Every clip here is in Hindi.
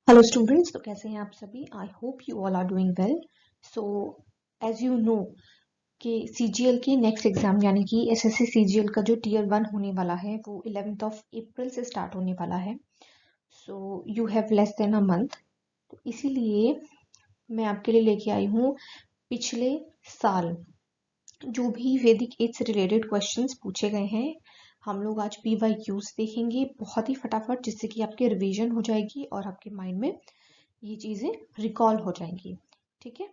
हेलो स्टूडेंट्स, तो कैसे हैं आप सभी। I hope you all are doing well. So as you know कि सीजीएल की नेक्स्ट एग्जाम यानी कि एसएससी सीजीएल का जो टीयर 1 होने वाला है वो 11th ऑफ अप्रैल से स्टार्ट होने वाला है। So you have less than a month. तो इसीलिए मैं आपके लिए लेके आई हूँ पिछले साल जो भी वैदिक एज से रिलेटेड क्वेश्चंस पूछे गए हैं। हम लोग आज PYQs देखेंगे बहुत ही फटाफट, जिससे कि आपकी रिवीजन हो जाएगी और आपके माइंड में ये चीजें रिकॉल हो जाएंगी। ठीक है,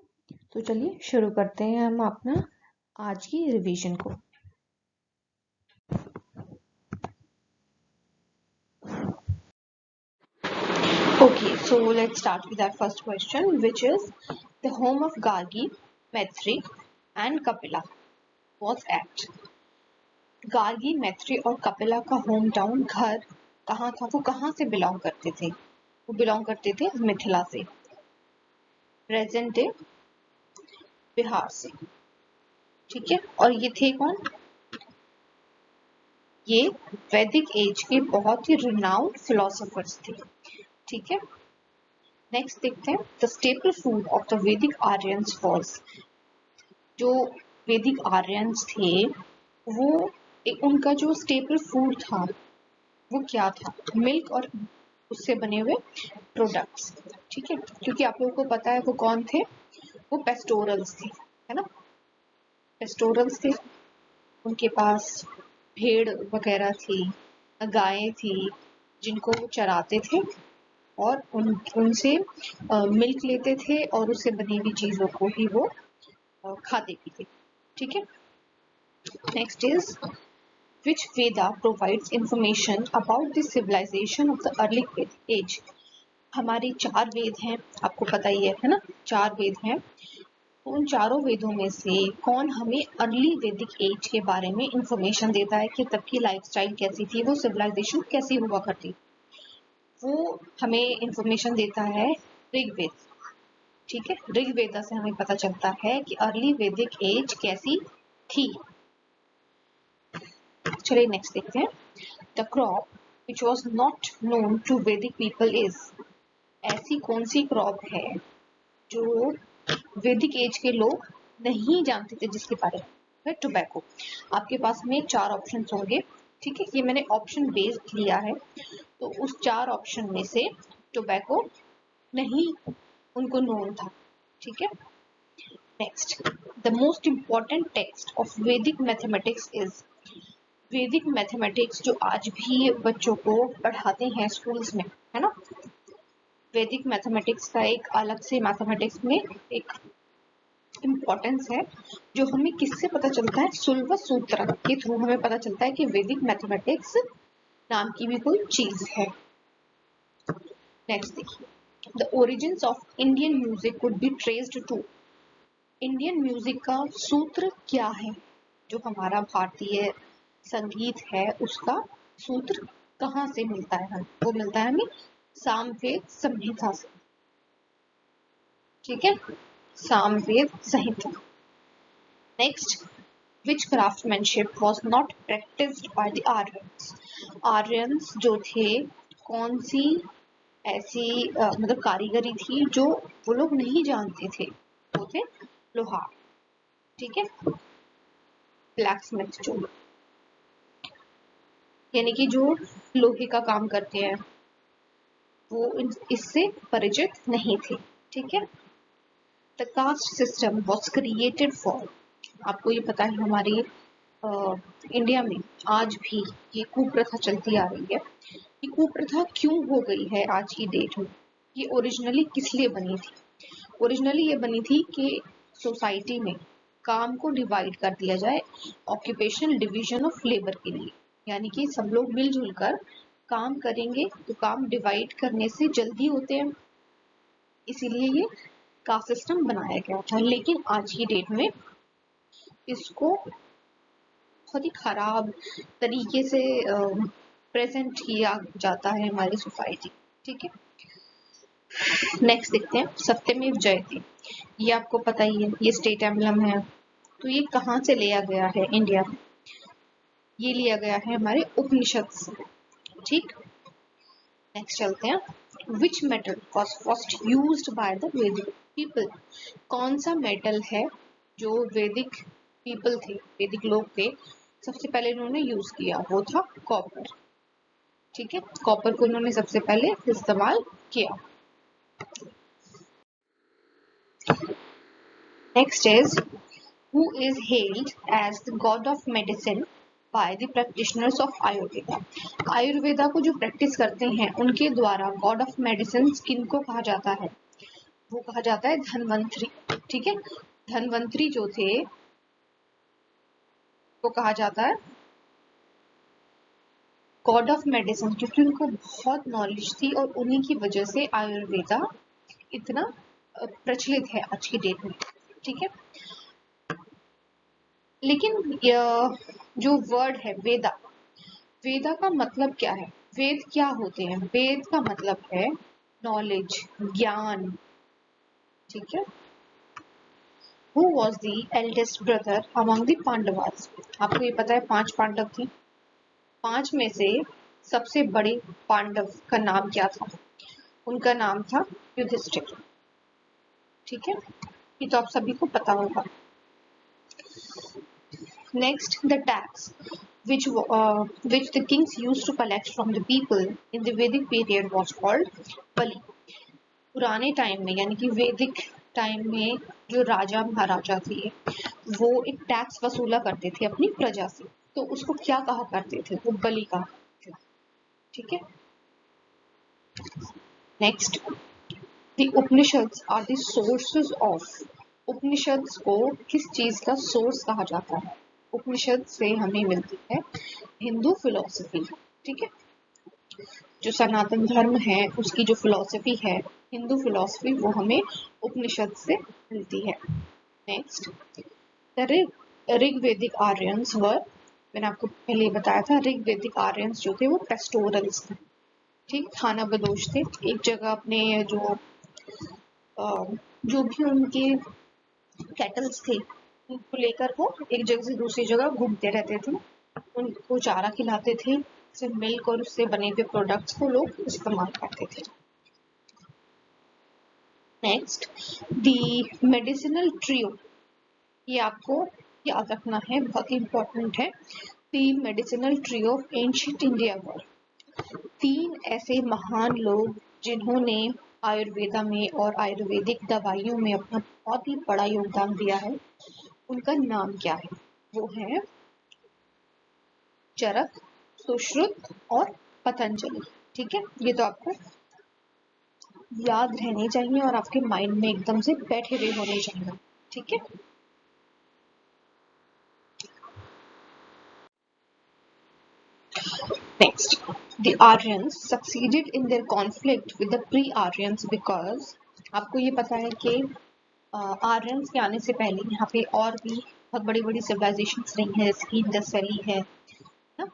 तो चलिए शुरू करते हैं हम अपना आज की रिवीजन को। Okay, so let's start with our first question, which is the home of Gargi, Maitri and Kapila was at। Gargi, मैत्री और कपिला का होम टाउन घर कहाँ था, वो कहाँ से बिलोंग करते थे? वो बिलोंग करते थे मिथिला से, प्रेजेंट डे बिहार से। ठीक है, और ये थे कौन? ये वैदिक एज के बहुत ही रिनाउंड फिलोसोफर्स थे। ठीक है, नेक्स्ट देखते हैं the staple food of the वैदिक आर्यंस वाज। जो वैदिक आर्यंस थे वो उनका जो स्टेपल फूड था वो क्या था? मिल्क और उससे बने हुए प्रोडक्ट्स। ठीक है, क्योंकि आप लोगों को पता है वो कौन थे, वो पेस्टोरल्स थे, है ना। पेस्टोरल्स थे, उनके पास भेड़ वगैरह थी, गायें थी जिनको वो चराते थे और उनसे मिल्क लेते थे और उससे बनी हुई चीजों को ही वो खाते पीते। ठीक है, next is which Veda provides information about the civilisation of the early Vedic age. हमारे 4 वेद हैं, आपको पता ही है ना, 4 वेद हैं। तो उन चारों वेदों में से कौन हमें अर्ली वैदिक एज के बारे में इंफॉर्मेशन देता है कि तब की लाइफस्टाइल कैसी थी, वो सिविलाइजेशन कैसी हुआ करती? वो हमें इंफॉर्मेशन देता है ऋग्वेद। ठीक है, ऋग्वेद से हमें पता चलता है कि अर्ली वैदिक एज कैसी थी। चलिए नेक्स्ट देखते हैं the crop which was not known to Vedic people is. ऐसी कौन सी क्रॉप है जो वैदिक एज के लोग नहीं जानते थे, जिसके बारे में? टोबैको। आपके पास में 4 ऑप्शन होंगे। ठीक है, ये मैंने ऑप्शन बेस्ड लिया है, तो उस 4 ऑप्शन में से टोबैको नहीं उनको नोन था। ठीक है, next the most important text of वैदिक मैथमेटिक्स इज। वैदिक मैथमेटिक्स जो आज भी बच्चों को पढ़ाते हैं स्कूल्स में, है ना। वैदिक मैथमेटिक्स का एक अलग से मैथमेटिक्स में एक इम्पोर्टेंस है, जो हमें किससे पता चलता है? सुलभ सूत्र के थ्रू हमें पता चलता है कि वैदिक मैथमेटिक्स नाम की भी कोई चीज है। नेक्स्ट देखिए the origins of Indian music could be traced to. Indian music का सूत्र क्या है? जो हमारा भारतीय संगीत है उसका सूत्र कहाँ से मिलता है? वो मिलता है हमें सामवेद संहिता से। ठीक है, Samaveda Samhita. Next which craftsmanship was not practiced by the Aryans। Aryans जो थे कौन सी ऐसी मतलब कारीगरी थी जो वो लोग नहीं जानते थे? वो थे लोहार। ठीक है, ब्लैक स्मिथ, जो यानी कि जो लोहे का काम करते हैं, वो इससे परिचित नहीं थे। ठीक है, the caste system was created for. आपको ये पता है हमारी इंडिया में आज भी ये कुप्रथा चलती आ रही है। ये कुप्रथा क्यों हो गई है आज की डेट में? ये ओरिजिनली किस लिए बनी थी? ओरिजिनली ये बनी थी कि सोसाइटी में काम को डिवाइड कर दिया जाए ऑक्यूपेशनल डिवीजन ऑफ लेबर के लिए, यानी कि सब लोग मिलजुल कर काम करेंगे तो काम डिवाइड करने से जल्दी होते हैं, इसीलिए ये कास्ट सिस्टम बनाया गया था। लेकिन आज की डेट में इसको बहुत ही खराब तरीके से प्रेजेंट किया जाता है हमारी सोसाइटी। ठीक है, नेक्स्ट देखते हैं सत्यमेव जयते। ये आपको पता ही है, ये स्टेट एम्बलम है। तो ये कहाँ से लिया गया है इंडिया में? ये लिया गया है हमारे उपनिषद से। ठीक, नेक्स्ट चलते हैं which metal was first used by the वैदिक पीपल? कौन सा मेटल है जो वैदिक पीपल थे, वैदिक लोग थे, सबसे पहले इन्होंने यूज किया? वो था कॉपर। ठीक है, कॉपर को इन्होंने सबसे पहले इस्तेमाल किया। Next is who is hailed as the god of medicine by the practitioners of Ayurveda? Ayurveda को जो प्रैक्टिस करते हैं उनके द्वारा गॉड ऑफ मेडिसिन किनको कहा जाता है? वो कहा जाता है धन्वंतरी। ठीक है, धन्वंतरी जो थे वो कहा जाता है गॉड ऑफ मेडिसिन, क्योंकि उनको बहुत नॉलेज थी और उन्हीं की वजह से आयुर्वेदा इतना प्रचलित है आज की डेट में। ठीक है, लेकिन जो वर्ड है वेदा, वेदा का मतलब क्या है? वेद क्या होते हैं? वेद का मतलब है नॉलेज, ज्ञान। ठीक है, who was the eldest brother among the Pandavas? आपको ये पता है 5 पांडव थे, 5 में से सबसे बड़े पांडव का नाम क्या था? उनका नाम था युधिष्ठिर। ठीक है, ये तो आप सभी को पता होगा। Next, the tax which the kings used to collect from the people in the Vedic period was called bali. पुराने टाइम में यानी कि वैदिक टाइम में जो राजा महाराजा थे वो एक टैक्स वसूला करते थे अपनी प्रजा से, तो उसको क्या कहा करते थे? वो बलि कहा करते थे। ठीक है, next, the Upanishads are the sources of. Upanishads को किस चीज का सोर्स कहा जाता है? उपनिषद से हमें मिलती है हिंदू फिलॉसफी। ठीक है, जो सनातन धर्म है उसकी जो फिलॉसफी है हिंदू फिलॉसफी, वो हमें उपनिषद से मिलती है। नेक्स्ट, द ऋग्वेदिक आर्यंस वर, मैंने आपको पहले बताया था ऋग्वेदिक आर्यंस जो थे वो पेस्टोरल्स थे। ठीक, खाना बदोश थे, एक जगह अपने जो भी उनके कैटल्स थे उनको लेकर वो एक जगह से दूसरी जगह घूमते रहते थे, उनको चारा खिलाते थे, फिर मिल्क और उससे बने हुए प्रोडक्ट्स को लोग इस्तेमाल करते थे। नेक्स्ट, दी मेडिसिनल ट्रियो, ये आपको याद रखना है, बहुत ही इंपॉर्टेंट है। The medicinal trio of ancient India were, 3 ऐसे महान लोग जिन्होंने आयुर्वेदा में और आयुर्वेदिक दवाइयों में अपना बहुत ही बड़ा योगदान दिया है, उनका नाम क्या है? वो है चरक, सुश्रुत और पतंजलि। ठीक है, ये तो आपको याद रहने चाहिए और आपके माइंड में एकदम से बैठे हुए होने चाहिए। ठीक है, next, the Aryans succeeded in their conflict with the pre Aryans because, आपको ये पता है कि आर्यंस के आने से पहले यहाँ पे और भी बहुत बड़ी बड़ी सिविलाइजेशंस रही हैं, जैसे कि इंडस वैली है ना?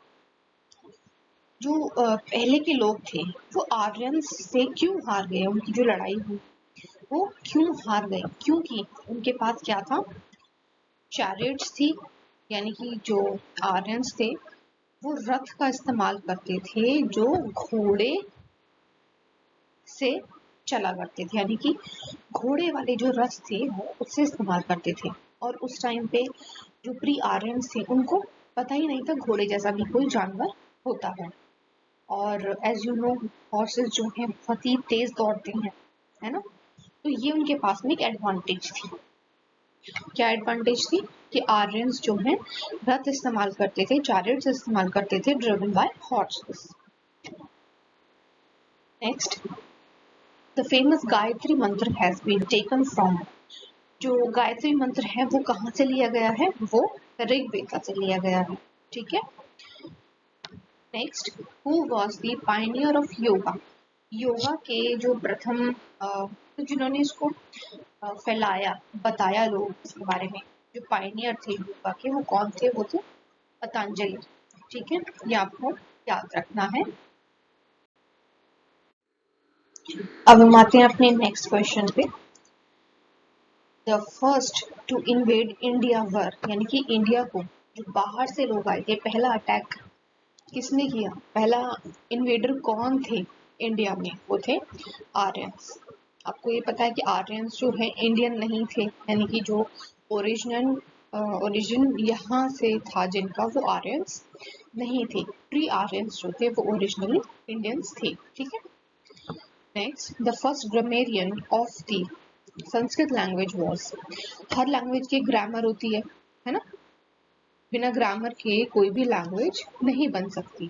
जो पहले के लोग थे वो आर्यंस से क्यों हार गए? उनकी जो लड़ाई हुई वो क्यों हार गए? क्योंकि उनके पास क्या था? चैरियट्स थी, यानी कि जो आर्यंस थे वो रथ का इस्तेमाल करते थे जो घोड़े से चला करते थे, यानी कि घोड़े वाले जो रथ थे वो उससे इस्तेमाल करते थे। और उस टाइम पे जो प्री आर्यंस थे उनको पता ही नहीं था घोड़े जैसा भी कोई जानवर होता है। और एज यू नो हॉर्सेस जो हैं बहुत ही तेज दौड़ते हैं, है ना? तो ये उनके पास में एक एडवांटेज थी। क्या एडवांटेज थी? कि आर्यंस जो हैं रथ इस्तेमाल करते थे, चैरियट्स इस्तेमाल करते थे driven by horses. Next, the famous Gayatri मंत्र हैज बीन टेकन फ्रॉम, जो गायत्री मंत्र है वो कहाँ से लिया गया है? वो ऋग्वेद से लिया गया है। ठीक है, next, who was the Pioneer of yoga? Yoga के जो प्रथम तो जिन्होंने इसको फैलाया, बताया लोग इसके बारे में, जो पायनियर थे योगा के, वो कौन थे? वो थे पतंजलि। ठीक है, ये आपको याद रखना है। अब हम आते हैं अपने नेक्स्ट क्वेश्चन पे। The first to invade India were, यानी कि इंडिया को जो बाहर से लोग आए थे, पहला अटैक किसने किया? पहला इन्वेडर कौन थे इंडिया में वो थे आर्यंस। आपको ये पता है कि आर्यंस जो है इंडियन नहीं थे, यानी कि जो ओरिजिन यहाँ से था जिनका, वो आर्यंस नहीं थे। प्री आर्यंस जो थे वो ओरिजिनली इंडियंस थे। ठीक है। Next, the first grammarian of the Sanskrit language was. Her language की ग्रामर होती है ना। बिना ग्रामर के कोई भी लैंग्वेज नहीं बन सकती।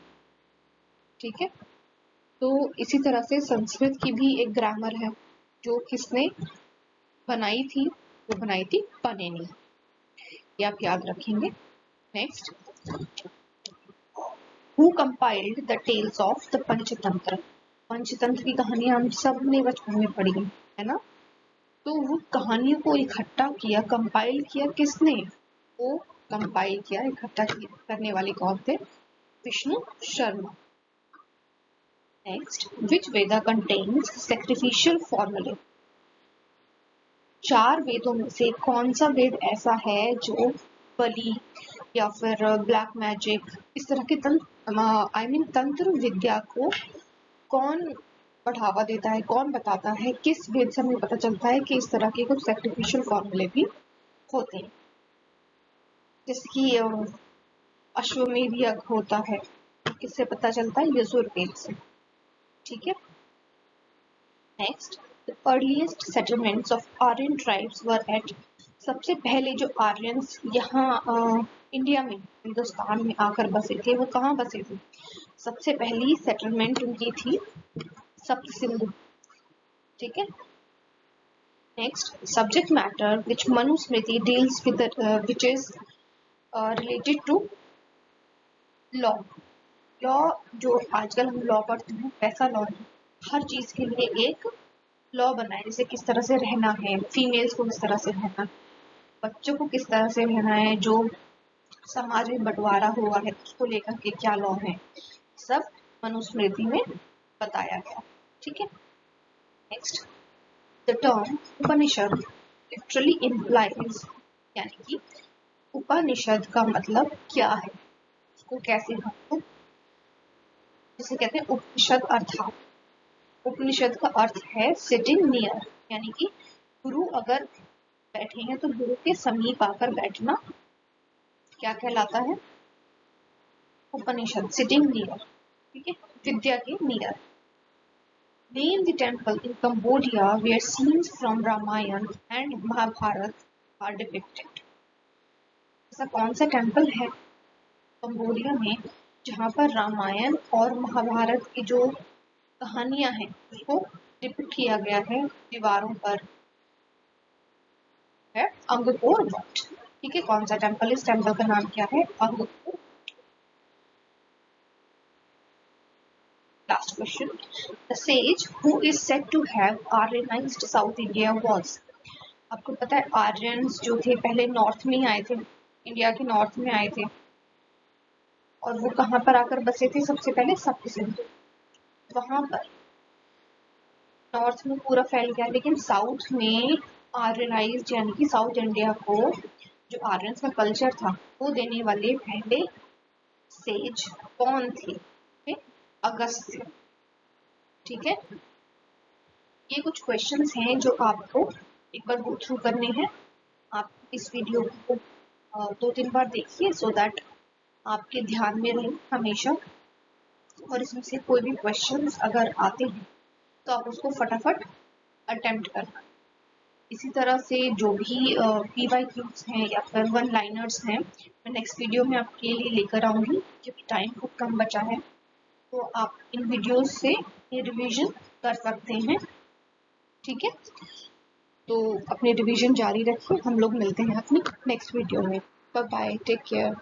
ठीक है। तो इसी तरह से संस्कृत की भी एक ग्रामर है, जो किसने बनाई थी? वो बनाई थी पाणिनि। ये आप याद रखेंगे। Next, who compiled the tales of the Panchatantra. Panchatantra की कहानियां हम सब ने बचपन में पढ़ी है ना। तो वो कहानियों को इकट्ठा किया, कंपाइल किया किसने? वो कंपाइल किया, इकट्ठा करने वाले कौन थे? विष्णु शर्मा। नेक्स्ट, विच वेदा कंटेन्स सैक्रिफिशियल फॉर्मूले। 4 वेदों में से कौन सा वेद ऐसा है जो बलि या फिर ब्लैक मैजिक, इस तरह के तंत्र विद्या को कौन बढ़ावा देता है, कौन बताता है? किस वेद से हमें पता चलता है कि इस तरह के कुछ सैक्रिफिशियल फॉर्मूले भी होते हैं? जैसे कि अश्वमेध यज्ञ होता है, किससे पता चलता है? यजुर्वेद से। ठीक है। Next, the earliest settlements of Aryan tribes were at. सबसे पहले जो आर्यंस यहाँ इंडिया में, हिंदुस्तान में आकर बसे थे, वो कहाँ बसे थे? सबसे पहली सेटलमेंट उनकी थी सप्त सिंधु। ठीक है। Next, subject matter which Manusmriti deals with, which is related to law. Law जो आजकल हम लॉ पढ़ते हैं वैसा लॉ नहीं, हर चीज के लिए एक लॉ बनाए। जैसे किस तरह से रहना है, फीमेल्स को किस तरह से रहना है, बच्चों को किस तरह से रहना है, जो समाज में बंटवारा हुआ है उसको लेकर के क्या लॉ है, सब मनुस्मृति में बताया गया। ठीक है। Next, the term Upanishad literally implies, यानी कि उपनिषद का मतलब क्या है, उसको कैसे हम, जिसे कहते हैं उपनिषद अर्थात, उपनिषद का अर्थ है सिटिंग नियर, यानी कि गुरु अगर बैठे हैं तो गुरु के समीप आकर बैठना क्या कहलाता है? Upanishad, sitting near. ठीक है, विद्या के near. Name the temple in Cambodia where scenes from Ramayana and Mahabharata are depicted. ऐसा कौन सा टेम्पल है कंबोडिया में जहाँ पर रामायण और महाभारत की जो कहानियां हैं उसको डिपिक्ट किया गया है दीवारों पर? है अंगकोर वट। ठीक है, कौन सा टेम्पल? इस टेम्पल का नाम क्या है? Angkor. Last question, the sage who is said to have Aryanized South India was. आपको पता है आर्यंस जो थे पहले नॉर्थ में ही आए थे, इंडिया के नॉर्थ में आए थे, और वो कहाँ पर आकर बसे थे? सबसे पहले सप्त सिंधु, वहां पर नॉर्थ में पूरा फैल गया, लेकिन साउथ में आर्यनाइज्ड, यानी कि साउथ इंडिया को जो आर्यंस का कल्चर था वो देने वाले पहले सेज कौन थे? अगस्त्य। ठीक है, ये कुछ क्वेश्चंस हैं जो आपको एक बार गो थ्रू करने हैं। आप इस वीडियो को 2-3 बार देखिए सो दैट आपके ध्यान में रहे हमेशा, और इसमें से कोई भी क्वेश्चंस अगर आते हैं तो आप उसको फटाफट अटेम्प्ट करना। इसी तरह से जो भी PYQs हैं या फिर वन लाइनर्स हैं, मैं नेक्स्ट वीडियो में आपके लिए लेकर आऊँगी, क्योंकि टाइम खूब कम बचा है। तो आप इन वीडियोस से ये रिवीजन कर सकते हैं। ठीक है, तो अपने रिवीजन जारी रखिए। हम लोग मिलते हैं अपनी नेक्स्ट वीडियो में। Bye bye, take care.